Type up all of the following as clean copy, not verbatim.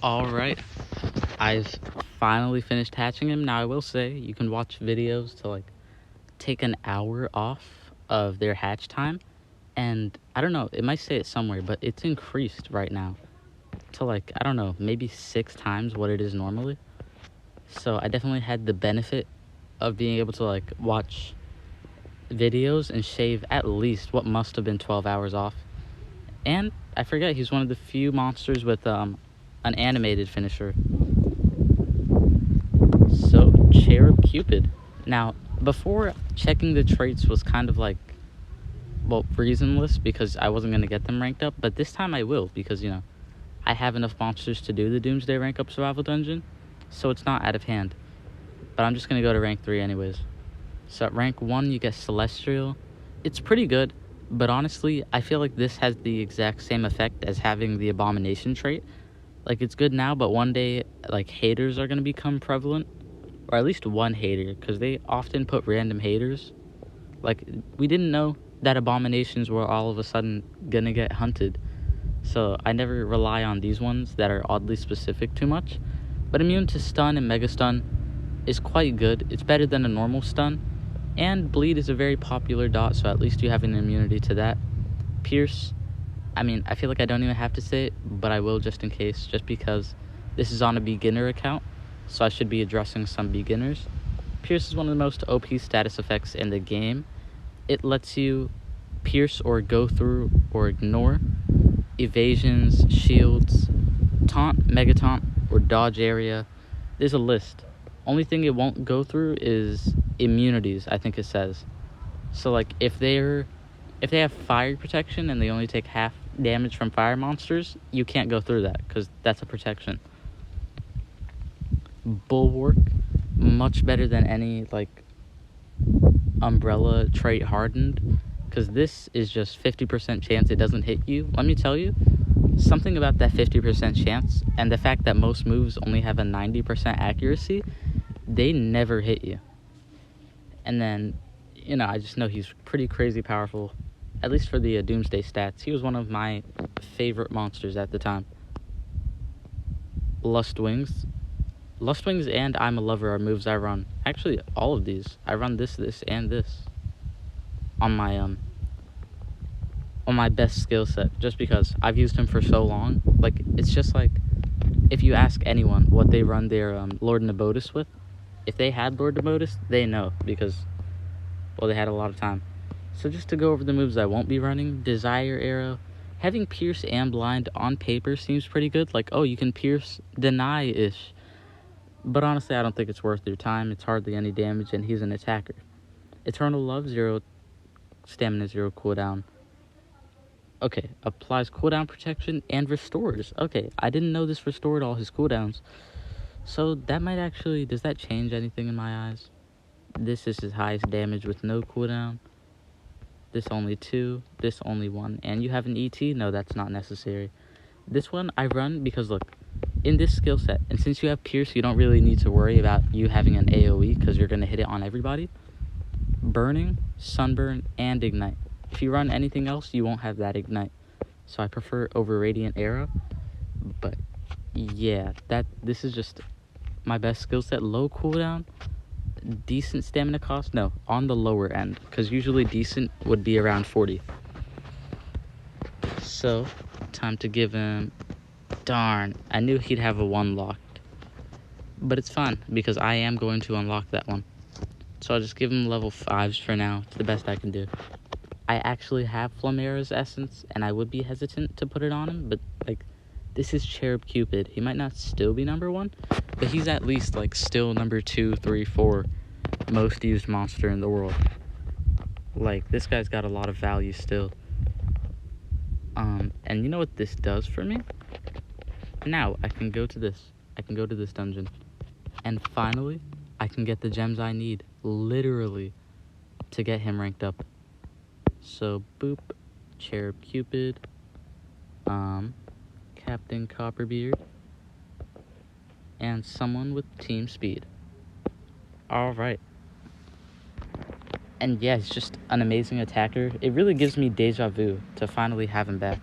Alright, I've finally finished hatching him. Now I will say, you can watch videos to take an hour off of their hatch time. And I don't know, it might say it somewhere, but it's increased right now to I don't know, maybe 6 times what it is normally. So I definitely had the benefit of being able to watch videos and shave at least what must have been 12 hours off. And I forget, he's one of the few monsters with an animated finisher. So, Cherub Cupid. Now, before, checking the traits was kind of reasonless because I wasn't going to get them ranked up. But this time I will because, I have enough monsters to do the Doomsday rank up survival dungeon. So it's not out of hand. But I'm just going to go to rank 3 anyways. So at rank 1, you get Celestial. It's pretty good. But honestly, I feel like this has the exact same effect as having the Abomination trait. It's good now, but one day, haters are going to become prevalent. Or at least one hater, because they often put random haters. We didn't know that abominations were all of a sudden going to get hunted. So I never rely on these ones that are oddly specific too much. But immune to stun and mega stun is quite good. It's better than a normal stun. And bleed is a very popular dot, so at least you have an immunity to that. Pierce, I feel like I don't even have to say it, but I will just in case, just because this is on a beginner account, so I should be addressing some beginners. Pierce is one of the most OP status effects in the game. It lets you pierce or go through or ignore evasions, shields, taunt, mega taunt, or dodge area. There's a list. Only thing it won't go through is immunities, I think it says. So if they have fire protection and they only take half damage from fire monsters, you can't go through that because that's a protection. Bulwark, much better than any umbrella trait hardened, because this is just 50% chance it doesn't hit you. Let me tell you, something about that 50% chance and the fact that most moves only have a 90% accuracy, they never hit you. And then, I just know he's pretty crazy powerful, at least for the Doomsday stats. He was one of my favorite monsters at the time. Lust Wings and I'm a Lover are moves I run. Actually, all of these. I run this, and this on my best skill set, just because I've used him for so long. It's just if you ask anyone what they run their Lord Nabotus with, if they had Lord Nabotus, they know because, they had a lot of time. So just to go over the moves I won't be running, Desire Arrow. Having Pierce and Blind on paper seems pretty good. You can Pierce Deny-ish. But honestly, I don't think it's worth your time. It's hardly any damage, and he's an attacker. Eternal Love, 0 stamina, 0 cooldown. Okay, applies cooldown protection and restores. Okay, I didn't know this restored all his cooldowns. So that might actually, does that change anything in my eyes? This is his highest damage with no cooldown. This only 2, this only 1. And you have an ET? No, that's not necessary. This one I run because, look, in this skill set, and since you have Pierce, you don't really need to worry about you having an AoE because you're going to hit it on everybody. Burning, Sunburn, and Ignite. If you run anything else, you won't have that Ignite. So I prefer over Radiant Arrow. But yeah, this is just my best skill set. Low cooldown, decent stamina cost. No, on the lower end, because usually decent would be around 40. So, time to give him... Darn, I knew he'd have a 1 locked. But it's fine, because I am going to unlock that one. So I'll just give him level 5s for now. It's the best I can do. I actually have Flamera's essence, and I would be hesitant to put it on him, but, this is Cherub Cupid. He might not still be number 1, but he's at least, still number 2, 3, 4 most used monster in the world. This guy's got a lot of value still. And you know what this does for me? Now, I can go to this. I can go to this dungeon. And finally, I can get the gems I need, literally, to get him ranked up. So, boop, Cherub Cupid, Captain Copperbeard, and someone with team speed. Alright. And yeah, he's just an amazing attacker. It really gives me deja vu to finally have him back.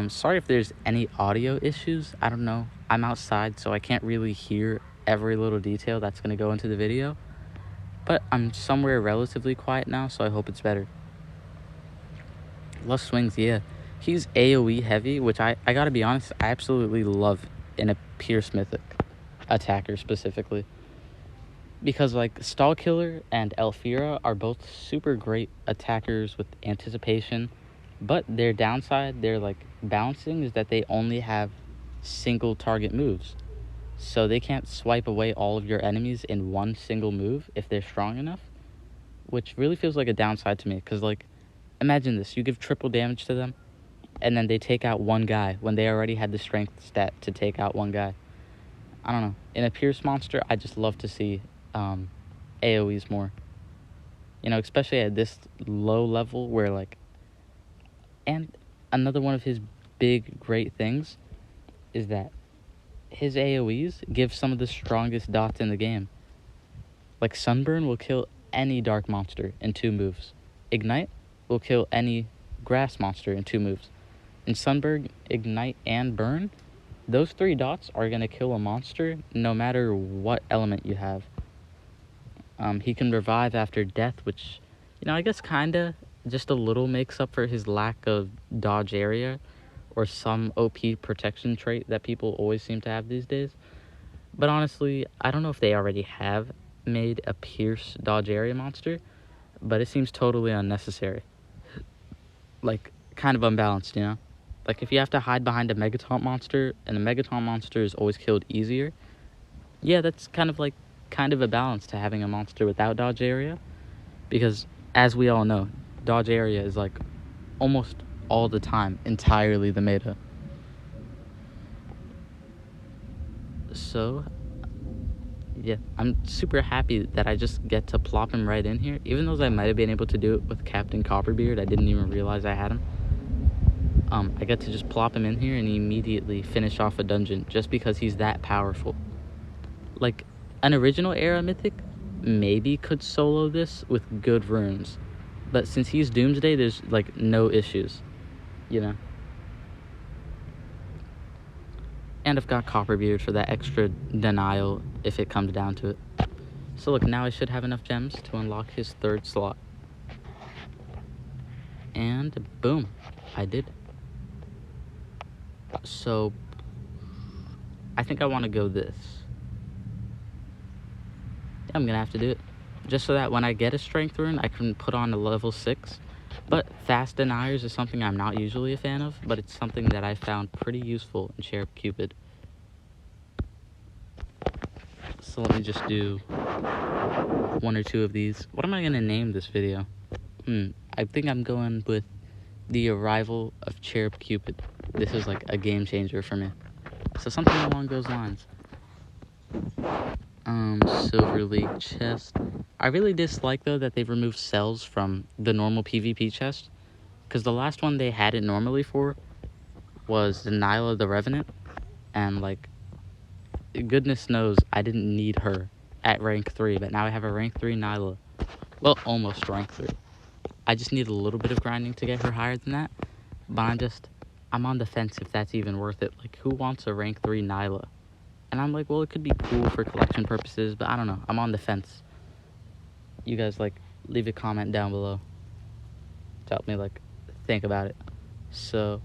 Sorry if there's any audio issues. I don't know. I'm outside, so I can't really hear every little detail that's going to go into the video. But I'm somewhere relatively quiet now, so I hope it's better. Lust Swings, yeah. He's AoE heavy, which I gotta be honest, I absolutely love in a Pierce Mythic attacker specifically. Because, like, Stall Killer and Elfira are both super great attackers with anticipation, but their downside, their, like, balancing, is that they only have single target moves. So they can't swipe away all of your enemies in one single move if they're strong enough, which really feels like a downside to me, because, like, imagine this, you give triple damage to them, and then they take out one guy when they already had the strength stat to take out one guy. I don't know. In a Pierce monster, I just love to see AoEs more. You know, especially at this low level where, like... And another one of his big, great things is that his AoEs give some of the strongest dots in the game. Like, Sunburn will kill any dark monster in 2 moves. Ignite will kill any grass monster in 2 moves. In Sunburn, Ignite, and Burn, those 3 dots are going to kill a monster no matter what element you have. He can revive after death, which, you know, I guess kinda just a little makes up for his lack of dodge area or some OP protection trait that people always seem to have these days. But honestly, I don't know if they already have made a Pierce dodge area monster, but it seems totally unnecessary. Like, kind of unbalanced, you know? Like, if you have to hide behind a Megaton monster, and a Megaton monster is always killed easier, yeah, that's kind of a balance to having a monster without dodge area. Because, as we all know, dodge area is, like, almost all the time entirely the meta. So, yeah, I'm super happy that I just get to plop him right in here. Even though I might have been able to do it with Captain Copperbeard, I didn't even realize I had him. I get to just plop him in here and immediately finish off a dungeon just because he's that powerful. Like, an original era mythic maybe could solo this with good runes, but since he's Doomsday, there's, like, no issues, you know? And I've got Copperbeard for that extra denial if it comes down to it. So look, now I should have enough gems to unlock his 3rd slot. And boom, I did. So, I think I want to go this. Yeah, I'm going to have to do it. Just so that when I get a strength rune, I can put on a level 6. But fast deniers is something I'm not usually a fan of, but it's something that I found pretty useful in Cherub Cupid. So let me just do 1 or 2 of these. What am I going to name this video? I think I'm going with The Arrival of Cherub Cupid. This is like a game changer for me. So something along those lines. Silver League chest. I really dislike, though, that they've removed cells from the normal PvP chest. Because the last one they had it normally for was the Nyla the Revenant. And, like, goodness knows I didn't need her at rank 3. But now I have a rank 3 Nyla. Well, almost rank 3. I just need a little bit of grinding to get her higher than that. But I'm on the fence if that's even worth it. Like, who wants a rank 3 Nyla? And I'm like, well, it could be cool for collection purposes, but I don't know. I'm on the fence. You guys, like, leave a comment down below to help me, like, think about it. So,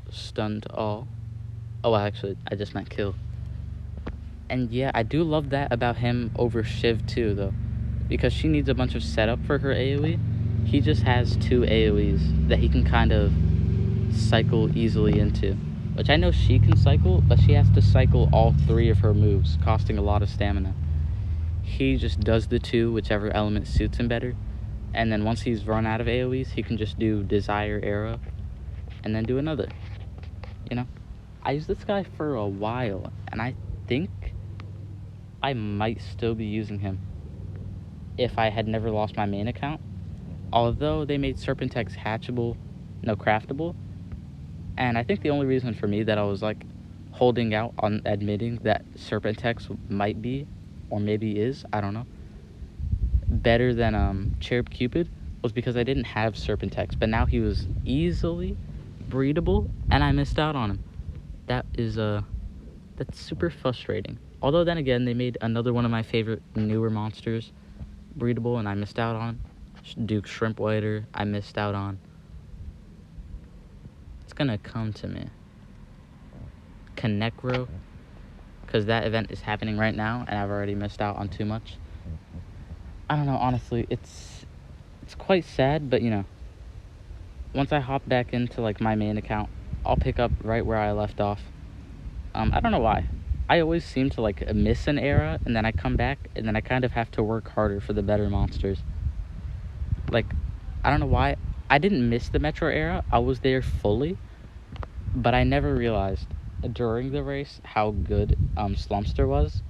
stunned all. Oh, actually, I just meant kill. And yeah, I do love that about him over Shiv too, though. Because she needs a bunch of setup for her AoE. He just has 2 AoEs that he can kind of cycle easily into. Which I know she can cycle, but she has to cycle all 3 of her moves, costing a lot of stamina. He just does the 2, whichever element suits him better. And then once he's run out of AoEs, he can just do Desire Arrow, and then do another. You know? I used this guy for a while, and I think I might still be using him if I had never lost my main account. Although they made Serpentex craftable. And I think the only reason for me that I was, like, holding out on admitting that Serpentex might be, or maybe is, I don't know, better than Cherub Cupid was because I didn't have Serpentex. But now he was easily breedable, and I missed out on him. That is that's super frustrating. Although then again, they made another one of my favorite newer monsters breedable, and I missed out on. Duke Shrimp Waiter, I missed out on. It's gonna come to me. Connecro, because that event is happening right now, and I've already missed out on too much. I don't know, honestly, it's quite sad, but once I hop back into like my main account, I'll pick up right where I left off. I don't know why. I always seem to like miss an era, and then I come back, and then I kind of have to work harder for the better monsters. Like, I don't know why. I didn't miss the Metro era. I was there fully, but I never realized during the race how good Slumpster was.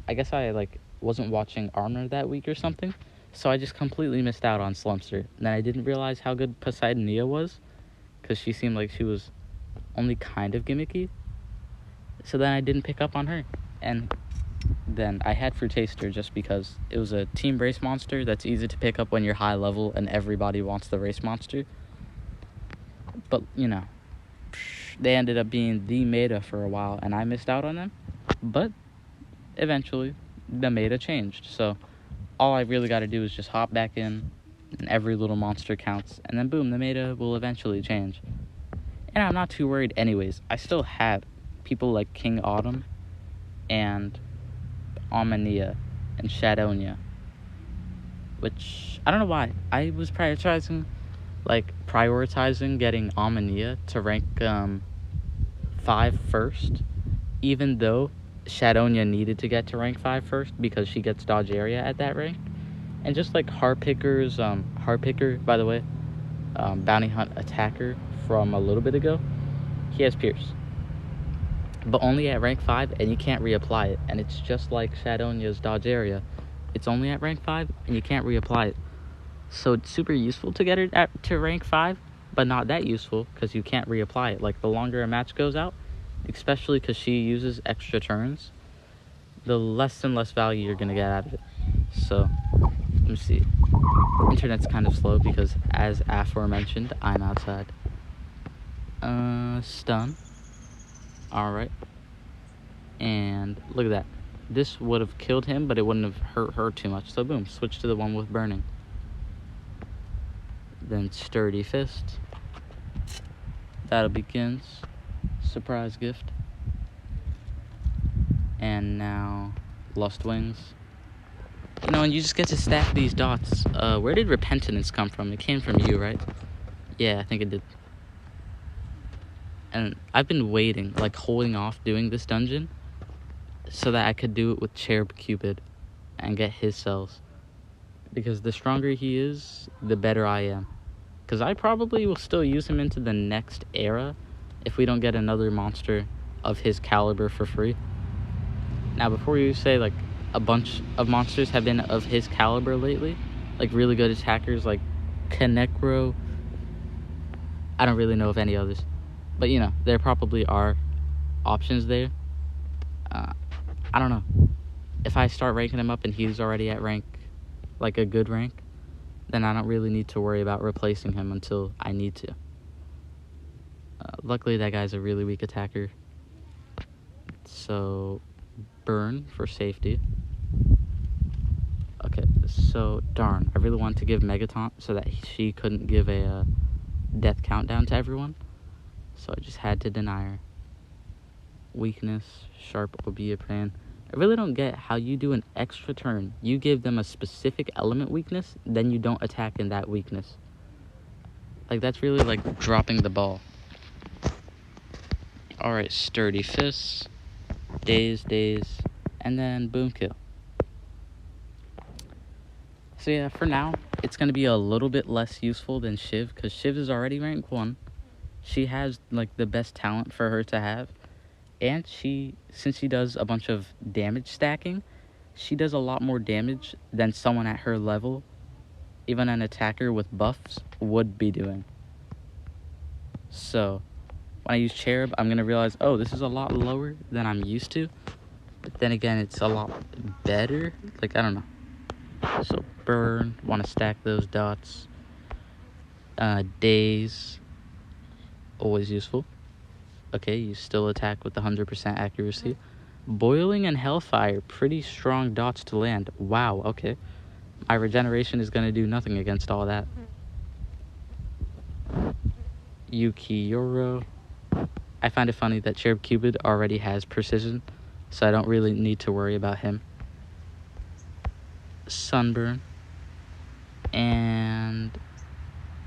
I guess I like wasn't watching Armor that week or something, so I just completely missed out on Slumpster. And then I didn't realize how good Poseidonia was, because she seemed like she was only kind of gimmicky. So then I didn't pick up on her. And then I had Fruit Taster just because it was a team race monster that's easy to pick up when you're high level and everybody wants the race monster. But, they ended up being the meta for a while, and I missed out on them. But eventually, the meta changed. So all I really got to do is just hop back in, and every little monster counts. And then boom, the meta will eventually change. And I'm not too worried anyways. I still have people like King Autumn and Omnia and Shadownia, which I don't know why. I was prioritizing getting Omnia to rank 5 first, even though Shadownia needed to get to rank 5 first because she gets dodge area at that rank. And just like Heartpicker, by the way, bounty hunt attacker from a little bit ago, he has Pierce, but only at rank 5, and you can't reapply it. And it's just like Shadownia's dodge area. It's only at rank 5, and you can't reapply it. So it's super useful to get it to rank 5, but not that useful because you can't reapply it. Like, the longer a match goes out, especially because she uses extra turns, the less and less value you're going to get out of it. So, let me see. Internet's kind of slow because, as aforementioned, I'm outside. Stun. Alright. And look at that. This would have killed him, but it wouldn't have hurt her too much. So boom, switch to the one with burning. Then Sturdy Fist. Battle begins. Surprise gift. And now Lost Wings. And you just get to stack these dots. Where did Repentance come from? It came from you, right? Yeah, I think it did. And I've been waiting, like holding off doing this dungeon so that I could do it with Cherub Cupid and get his cells. Because the stronger he is, the better I am. Because I probably will still use him into the next era if we don't get another monster of his caliber for free. Now, before you say, like, a bunch of monsters have been of his caliber lately, like really good attackers like Connecro, I don't really know of any others. But, there probably are options there. I don't know. If I start ranking him up and he's already at rank, like a good rank, then I don't really need to worry about replacing him until I need to. Luckily, that guy's a really weak attacker. So, burn for safety. Okay, so, darn. I really wanted to give Megataunt so that she couldn't give a death countdown to everyone. So I just had to deny her. Weakness, Sharp Obeah. I really don't get how you do an extra turn. You give them a specific element weakness, then you don't attack in that weakness. Like, that's really like dropping the ball. Alright, Sturdy Fists, Daze, and then boom kill. So yeah, for now, it's going to be a little bit less useful than Shiv, because Shiv is already rank 1. She has, like, the best talent for her to have. And since she does a bunch of damage stacking, she does a lot more damage than someone at her level, even an attacker with buffs, would be doing. So, when I use Cherub, I'm going to realize, oh, this is a lot lower than I'm used to. But then again, it's a lot better. Like, I don't know. So, burn. Want to stack those dots. Daze. always useful. Okay, you still attack with 100% accuracy. Boiling and Hellfire, pretty strong dots to land. Wow, okay. My regeneration is going to do nothing against all that. Yukiyoro. I find it funny that Cherub Cupid already has precision, so I don't really need to worry about him. Sunburn. And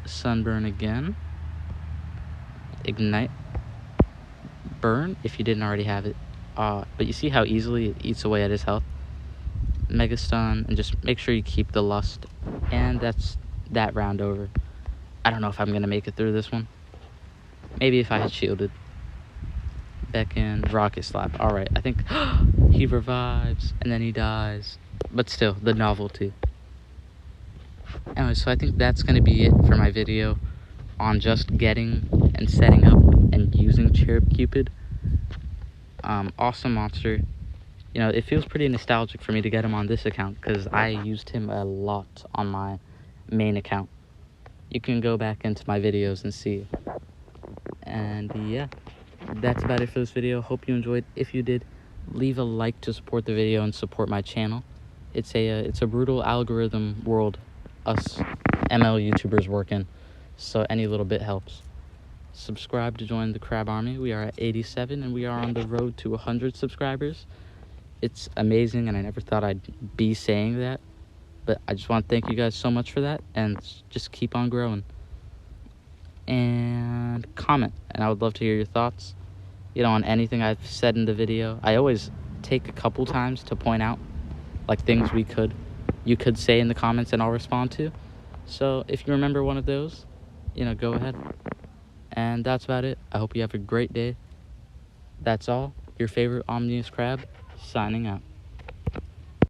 Sunburn again. Ignite. Burn, if you didn't already have it. But you see how easily it eats away at his health. Mega Stun, and just make sure you keep the Lust. And that's that round over. I don't know if I'm going to make it through this one. Maybe if I had shielded. Beckon, Rocket Slap. Alright, I think he revives, and then he dies. But still, the novelty. Anyway, so I think that's going to be it for my video on just getting and setting up and using Cherub Cupid. Awesome monster. You know, it feels pretty nostalgic for me to get him on this account because I used him a lot on my main account. You can go back into my videos and see. And yeah, that's about it for this video. Hope you enjoyed. If you did, leave a like to support the video and support my channel. It's a brutal algorithm world us ML YouTubers work in, so any little bit helps. Subscribe to join the Crab Army. We are at 87 and we are on the road to 100 subscribers. It's amazing, and I never thought I'd be saying that, but I just want to thank you guys so much for that, and just keep on growing. And comment, and I would love to hear your thoughts, you know, on anything I've said in the video. I always take a couple times to point out, like, things you could say in the comments and I'll respond to. So if you remember one of those, you know, go ahead. And that's about it. I hope you have a great day. That's all. Your favorite Omni-Crab, signing out.